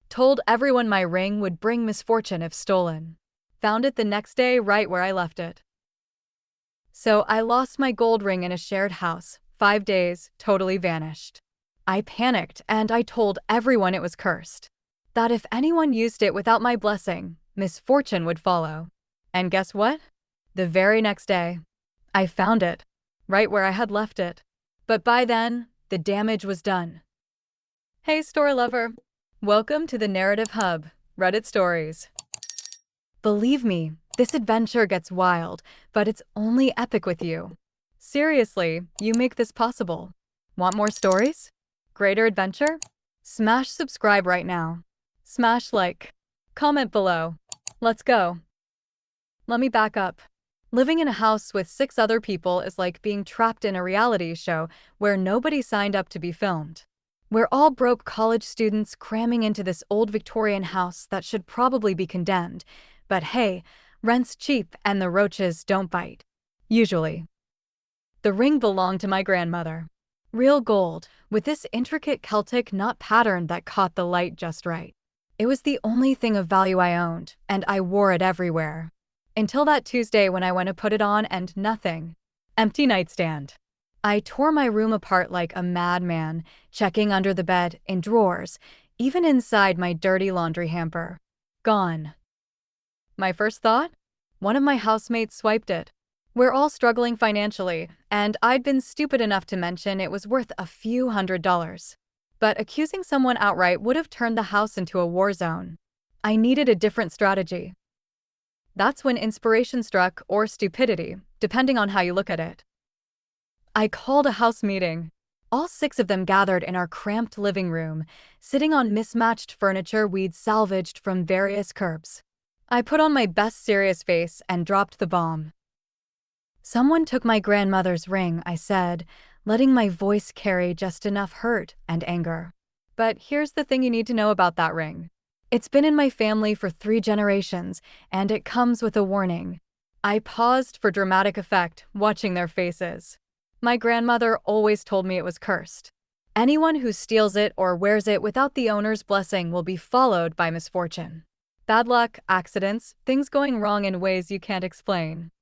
Told everyone my ring would bring misfortune if stolen. Found it the next day right where I left it. So I lost my gold ring in a shared house. 5 days, totally vanished. I panicked and I told everyone it was cursed. That if anyone used it without my blessing, misfortune would follow. And guess what? The very next day, I found it, right where I had left it. But by then, the damage was done. Hey, store lover. Welcome to the Narrative Hub, Reddit Stories. Believe me, this adventure gets wild, but it's only epic with you. Seriously, you make this possible. Want more stories? Greater adventure? Smash subscribe right now. Smash like. Comment below. Let's go. Let me back up. Living in a house with 6 other people is like being trapped in a reality show where nobody signed up to be filmed. We're all broke college students cramming into this old Victorian house that should probably be condemned. But hey, rent's cheap and the roaches don't bite. Usually. The ring belonged to my grandmother. Real gold, with this intricate Celtic knot pattern that caught the light just right. It was the only thing of value I owned, and I wore it everywhere. Until that Tuesday when I went to put it on and nothing. Empty nightstand. I tore my room apart like a madman, checking under the bed, in drawers, even inside my dirty laundry hamper. Gone. My first thought? One of my housemates swiped it. We're all struggling financially, and I'd been stupid enough to mention it was worth a few $100s. But accusing someone outright would have turned the house into a war zone. I needed a different strategy. That's when inspiration struck, or stupidity, depending on how you look at it. I called a house meeting. All 6 of them gathered in our cramped living room, sitting on mismatched furniture we'd salvaged from various curbs. I put on my best serious face and dropped the bomb. Someone took my grandmother's ring, I said, letting my voice carry just enough hurt and anger. But here's the thing you need to know about that ring. It's been in my family for 3 generations, and it comes with a warning. I paused for dramatic effect, watching their faces. My grandmother always told me it was cursed. Anyone who steals it or wears it without the owner's blessing will be followed by misfortune. Bad luck, accidents, things going wrong in ways you can't explain.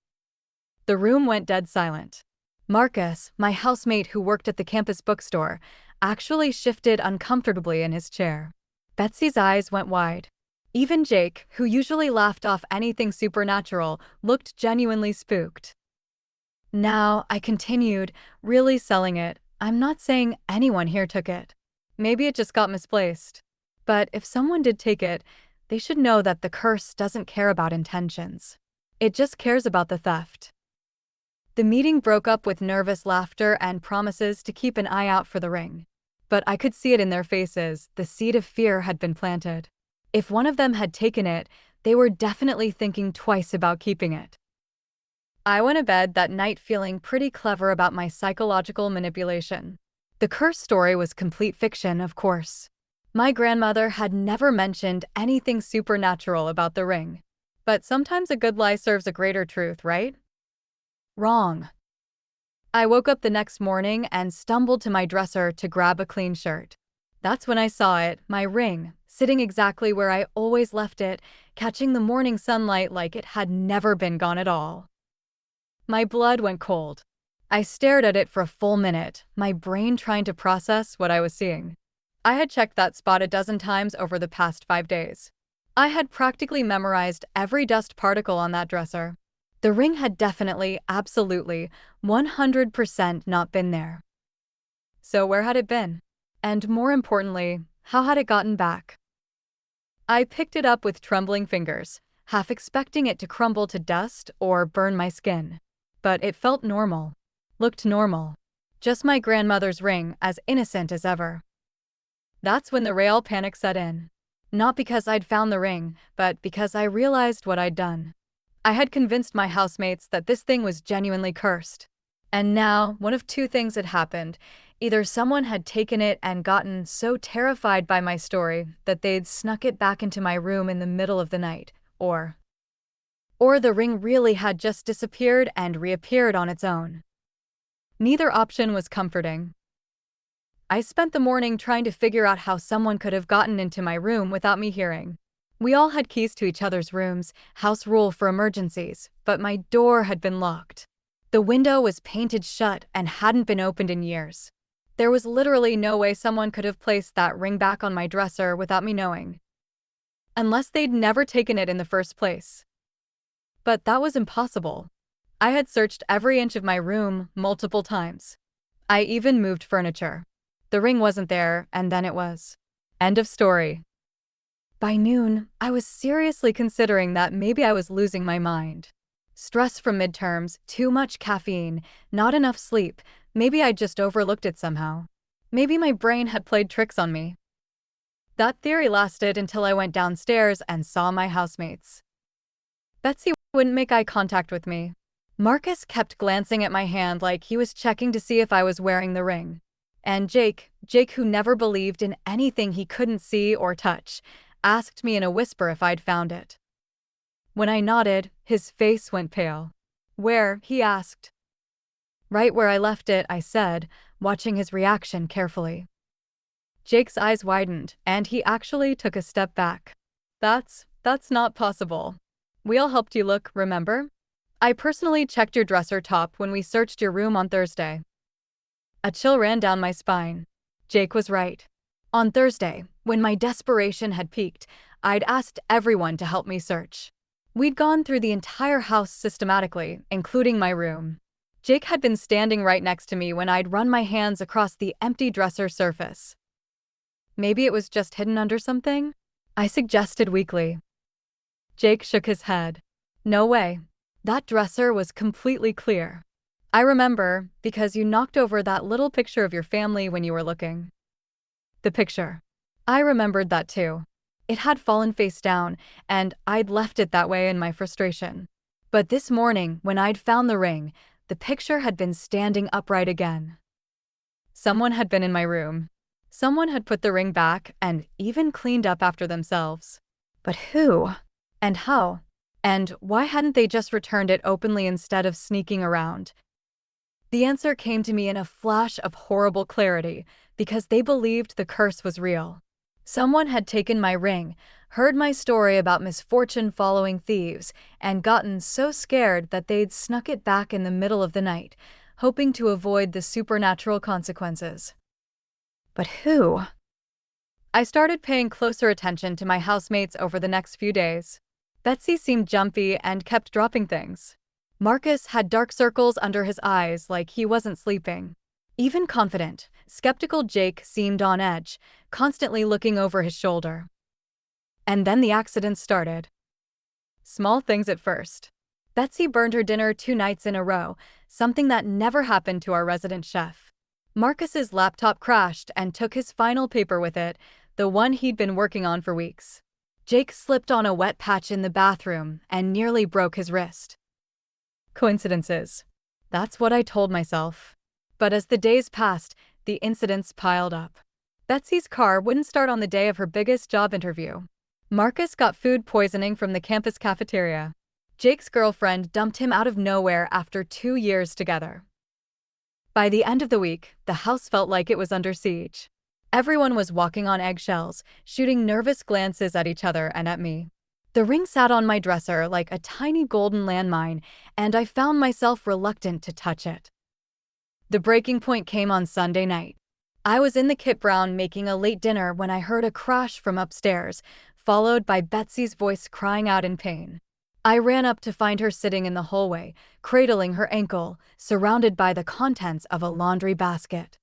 The room went dead silent. Marcus, my housemate who worked at the campus bookstore, actually shifted uncomfortably in his chair. Betsy's eyes went wide. Even Jake, who usually laughed off anything supernatural, looked genuinely spooked. Now, I continued, really selling it. I'm not saying anyone here took it. Maybe it just got misplaced. But if someone did take it, they should know that the curse doesn't care about intentions. It just cares about the theft. The meeting broke up with nervous laughter and promises to keep an eye out for the ring. But I could see it in their faces, the seed of fear had been planted. If one of them had taken it, they were definitely thinking twice about keeping it. I went to bed that night feeling pretty clever about my psychological manipulation. The curse story was complete fiction, of course. My grandmother had never mentioned anything supernatural about the ring. But sometimes a good lie serves a greater truth, right? Wrong. I woke up the next morning and stumbled to my dresser to grab a clean shirt. That's when I saw it, my ring, sitting exactly where I always left it, catching the morning sunlight like it had never been gone at all. My blood went cold. I stared at it for a full minute, my brain trying to process what I was seeing. I had checked that spot a dozen times over the past 5 days. I had practically memorized every dust particle on that dresser. The ring had definitely, absolutely, 100% not been there. So where had it been? And more importantly, how had it gotten back? I picked it up with trembling fingers, half expecting it to crumble to dust or burn my skin. But it felt normal. Looked normal. Just my grandmother's ring, as innocent as ever. That's when the real panic set in. Not because I'd found the ring, but because I realized what I'd done. I had convinced my housemates that this thing was genuinely cursed. And now, one of 2 things had happened. Either someone had taken it and gotten so terrified by my story that they'd snuck it back into my room in the middle of the night, or the ring really had just disappeared and reappeared on its own. Neither option was comforting. I spent the morning trying to figure out how someone could have gotten into my room without me hearing. We all had keys to each other's rooms, house rule for emergencies, but my door had been locked. The window was painted shut and hadn't been opened in years. There was literally no way someone could have placed that ring back on my dresser without me knowing. Unless they'd never taken it in the first place. But that was impossible. I had searched every inch of my room multiple times. I even moved furniture. The ring wasn't there, and then it was. End of story. By noon, I was seriously considering that maybe I was losing my mind. Stress from midterms, too much caffeine, not enough sleep, maybe I just overlooked it somehow. Maybe my brain had played tricks on me. That theory lasted until I went downstairs and saw my housemates. Betsy wouldn't make eye contact with me. Marcus kept glancing at my hand like he was checking to see if I was wearing the ring. And Jake, who never believed in anything he couldn't see or touch, asked me in a whisper if I'd found it. When I nodded, his face went pale. Where? He asked. Right where I left it, I said, watching his reaction carefully. Jake's eyes widened, and he actually took a step back. That's not possible. We all helped you look, remember? I personally checked your dresser top when we searched your room on Thursday. A chill ran down my spine. Jake was right. On Thursday, when my desperation had peaked, I'd asked everyone to help me search. We'd gone through the entire house systematically, including my room. Jake had been standing right next to me when I'd run my hands across the empty dresser surface. Maybe it was just hidden under something? I suggested weakly. Jake shook his head. No way. That dresser was completely clear. I remember, because you knocked over that little picture of your family when you were looking. The picture. I remembered that too. It had fallen face down, and I'd left it that way in my frustration. But this morning, when I'd found the ring, the picture had been standing upright again. Someone had been in my room. Someone had put the ring back and even cleaned up after themselves. But who? And how? And why hadn't they just returned it openly instead of sneaking around? The answer came to me in a flash of horrible clarity, because they believed the curse was real. Someone had taken my ring, heard my story about misfortune following thieves, and gotten so scared that they'd snuck it back in the middle of the night, hoping to avoid the supernatural consequences. But who? I started paying closer attention to my housemates over the next few days. Betsy seemed jumpy and kept dropping things. Marcus had dark circles under his eyes like he wasn't sleeping. Even confident, skeptical Jake seemed on edge, constantly looking over his shoulder. And then the accident started. Small things at first. Betsy burned her dinner 2 nights in a row, something that never happened to our resident chef. Marcus's laptop crashed and took his final paper with it, the one he'd been working on for weeks. Jake slipped on a wet patch in the bathroom and nearly broke his wrist. Coincidences. That's what I told myself. But as the days passed, the incidents piled up. Betsy's car wouldn't start on the day of her biggest job interview. Marcus got food poisoning from the campus cafeteria. Jake's girlfriend dumped him out of nowhere after 2 years together. By the end of the week, the house felt like it was under siege. Everyone was walking on eggshells, shooting nervous glances at each other and at me. The ring sat on my dresser like a tiny golden landmine, and I found myself reluctant to touch it. The breaking point came on Sunday night. I was in the Kit Brown making a late dinner when I heard a crash from upstairs, followed by Betsy's voice crying out in pain. I ran up to find her sitting in the hallway, cradling her ankle, surrounded by the contents of a laundry basket.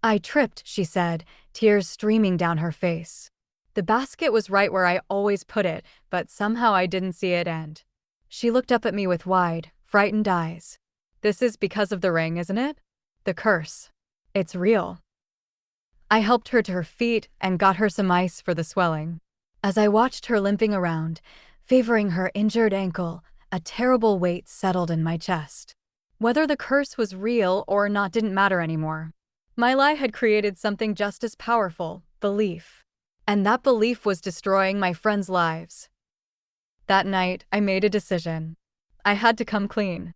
I tripped, she said, tears streaming down her face. The basket was right where I always put it, but somehow I didn't see it and. She looked up at me with wide, frightened eyes. This is because of the ring, isn't it? The curse. It's real. I helped her to her feet and got her some ice for the swelling. As I watched her limping around, favoring her injured ankle, a terrible weight settled in my chest. Whether the curse was real or not didn't matter anymore. My lie had created something just as powerful, belief. And that belief was destroying my friends' lives. That night, I made a decision. I had to come clean.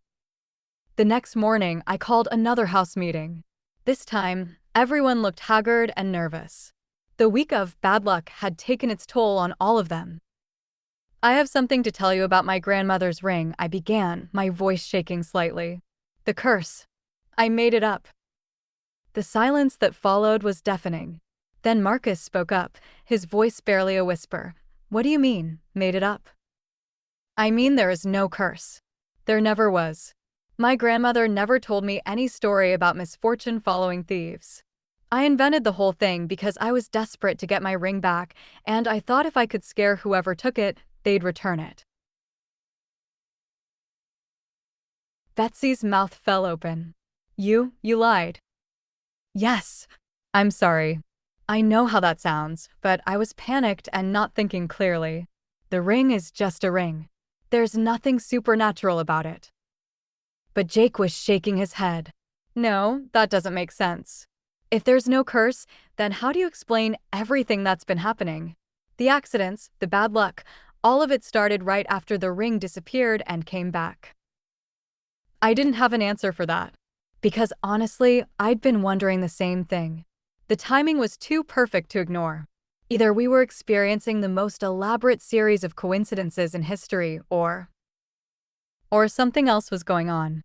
The next morning, I called another house meeting. This time, Everyone looked haggard and nervous. The week of bad luck had taken its toll on all of them. I have something to tell you about my grandmother's ring, I began, my voice shaking slightly. The curse. I made it up. The silence that followed was deafening. Then Marcus spoke up, his voice barely a whisper. What do you mean, made it up? I mean there is no curse. There never was. My grandmother never told me any story about misfortune following thieves. I invented the whole thing because I was desperate to get my ring back, and I thought if I could scare whoever took it, they'd return it. Betsy's mouth fell open. You lied. Yes. I'm sorry. I know how that sounds, but I was panicked and not thinking clearly. The ring is just a ring. There's nothing supernatural about it. But Jake was shaking his head. No, that doesn't make sense. If there's no curse, then how do you explain everything that's been happening? The accidents, the bad luck, all of it started right after the ring disappeared and came back. I didn't have an answer for that. Because honestly, I'd been wondering the same thing. The timing was too perfect to ignore. Either we were experiencing the most elaborate series of coincidences in history, or something else was going on.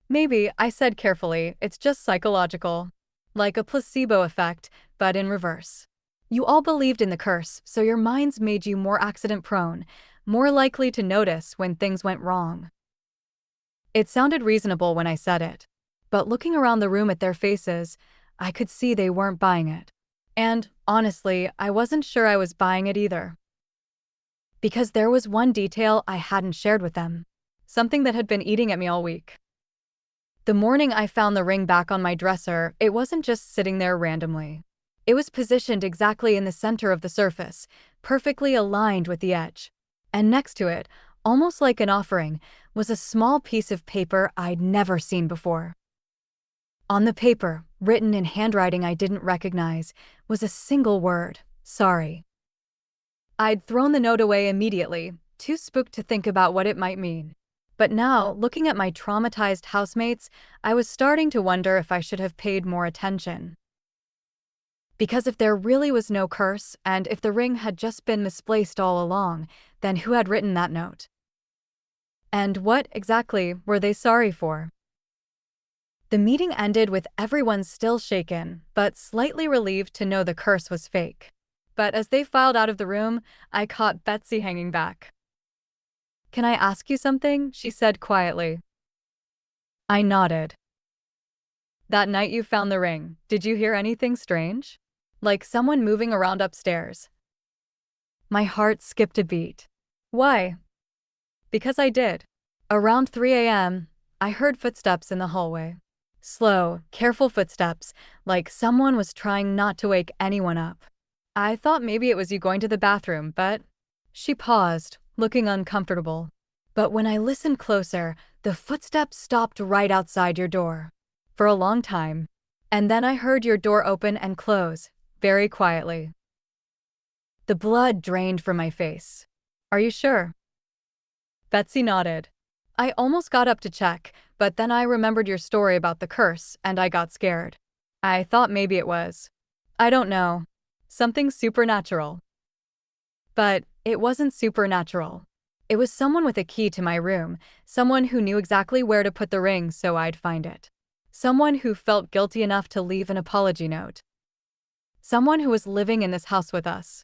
Maybe, I said carefully, it's just psychological. Like a placebo effect, but in reverse. You all believed in the curse, so your minds made you more accident-prone, more likely to notice when things went wrong. It sounded reasonable when I said it. But looking around the room at their faces, I could see they weren't buying it. And, honestly, I wasn't sure I was buying it either. Because there was one detail I hadn't shared with them. Something that had been eating at me all week. The morning I found the ring back on my dresser, it wasn't just sitting there randomly. It was positioned exactly in the center of the surface, perfectly aligned with the edge. And next to it, almost like an offering, was a small piece of paper I'd never seen before. On the paper, written in handwriting I didn't recognize, was a single word: sorry. I'd thrown the note away immediately, too spooked to think about what it might mean. But now, looking at my traumatized housemates, I was starting to wonder if I should have paid more attention. Because if there really was no curse, and if the ring had just been misplaced all along, then who had written that note? And what, exactly, were they sorry for? The meeting ended with everyone still shaken, but slightly relieved to know the curse was fake. But as they filed out of the room, I caught Betsy hanging back. Can I ask you something? She said quietly. I nodded. That night you found the ring, did you hear anything strange? Like someone moving around upstairs? My heart skipped a beat. Why? Because I did. Around 3 a.m., I heard footsteps in the hallway. Slow, careful footsteps, like someone was trying not to wake anyone up. I thought maybe it was you going to the bathroom, but… She paused, looking uncomfortable. But when I listened closer, the footsteps stopped right outside your door. For a long time. And then I heard your door open and close, very quietly. The blood drained from my face. Are you sure? Betsy nodded. I almost got up to check, but then I remembered your story about the curse, and I got scared. I thought maybe it was, I don't know, something supernatural. But it wasn't supernatural. It was someone with a key to my room, someone who knew exactly where to put the ring so I'd find it. Someone who felt guilty enough to leave an apology note. Someone who was living in this house with us.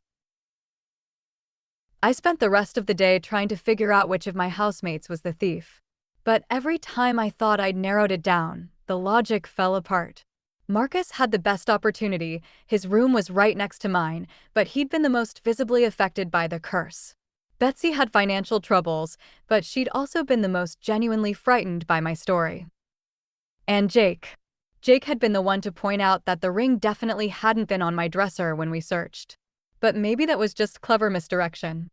I spent the rest of the day trying to figure out which of my housemates was the thief. But every time I thought I'd narrowed it down, the logic fell apart. Marcus had the best opportunity, his room was right next to mine, but he'd been the most visibly affected by the curse. Betsy had financial troubles, but she'd also been the most genuinely frightened by my story. And Jake. Jake had been the one to point out that the ring definitely hadn't been on my dresser when we searched. But maybe that was just clever misdirection.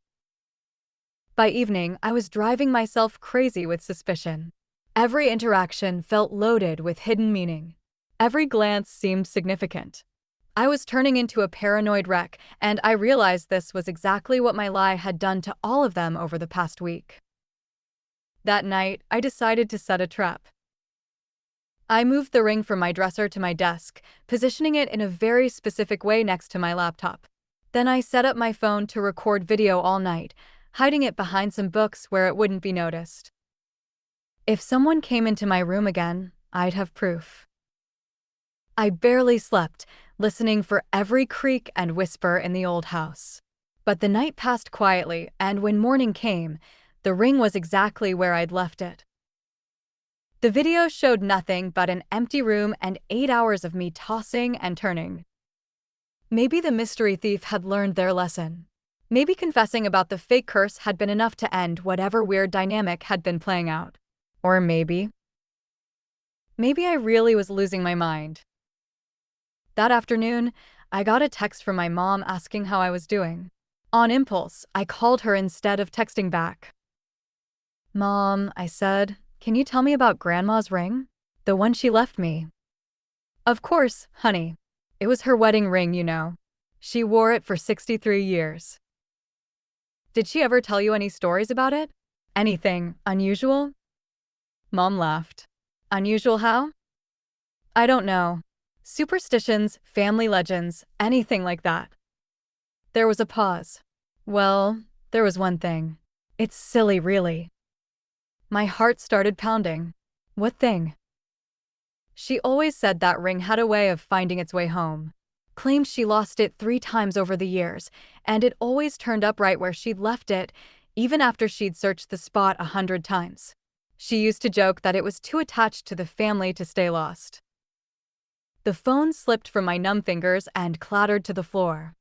By evening, I was driving myself crazy with suspicion. Every interaction felt loaded with hidden meaning. Every glance seemed significant. I was turning into a paranoid wreck, and I realized this was exactly what my lie had done to all of them over the past week. That night, I decided to set a trap. I moved the ring from my dresser to my desk, positioning it in a very specific way next to my laptop. Then I set up my phone to record video all night, hiding it behind some books where it wouldn't be noticed. If someone came into my room again, I'd have proof. I barely slept, listening for every creak and whisper in the old house. But the night passed quietly, and when morning came, the ring was exactly where I'd left it. The video showed nothing but an empty room and 8 hours of me tossing and turning. Maybe the mystery thief had learned their lesson. Maybe confessing about the fake curse had been enough to end whatever weird dynamic had been playing out. Or maybe I really was losing my mind. That afternoon, I got a text from my mom asking how I was doing. On impulse, I called her instead of texting back. "Mom," I said, "can you tell me about Grandma's ring? The one she left me." "Of course, honey. It was her wedding ring, you know. She wore it for 63 years. Did she ever tell you any stories about it? Anything unusual?" Mom laughed. "Unusual how?" "I don't know. Superstitions, family legends, anything like that." There was a pause. "Well, there was one thing. It's silly, really." My heart started pounding. "What thing?" "She always said that ring had a way of finding its way home. Claimed she lost it 3 times over the years, and it always turned up right where she'd left it, even after she'd searched the spot 100 times. She used to joke that it was too attached to the family to stay lost." The phone slipped from my numb fingers and clattered to the floor.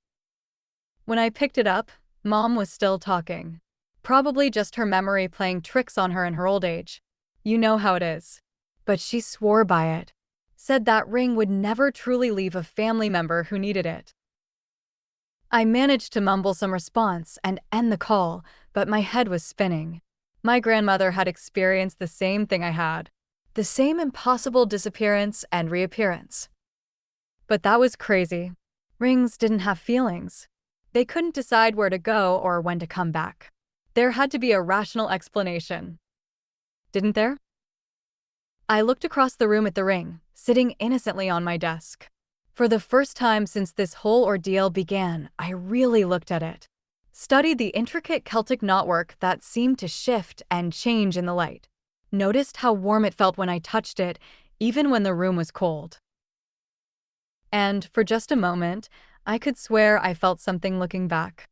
When I picked it up, Mom was still talking. Probably just her memory playing tricks on her in her old age. You know how it is. But she swore by it. Said that ring would never truly leave a family member who needed it. I managed to mumble some response and end the call, but my head was spinning. My grandmother had experienced the same thing I had. The same impossible disappearance and reappearance. But that was crazy. Rings didn't have feelings. They couldn't decide where to go or when to come back. There had to be a rational explanation. Didn't there? I looked across the room at the ring, sitting innocently on my desk. For the first time since this whole ordeal began, I really looked at it. Studied the intricate Celtic knotwork that seemed to shift and change in the light. Noticed how warm it felt when I touched it, even when the room was cold. And for just a moment, I could swear I felt something looking back.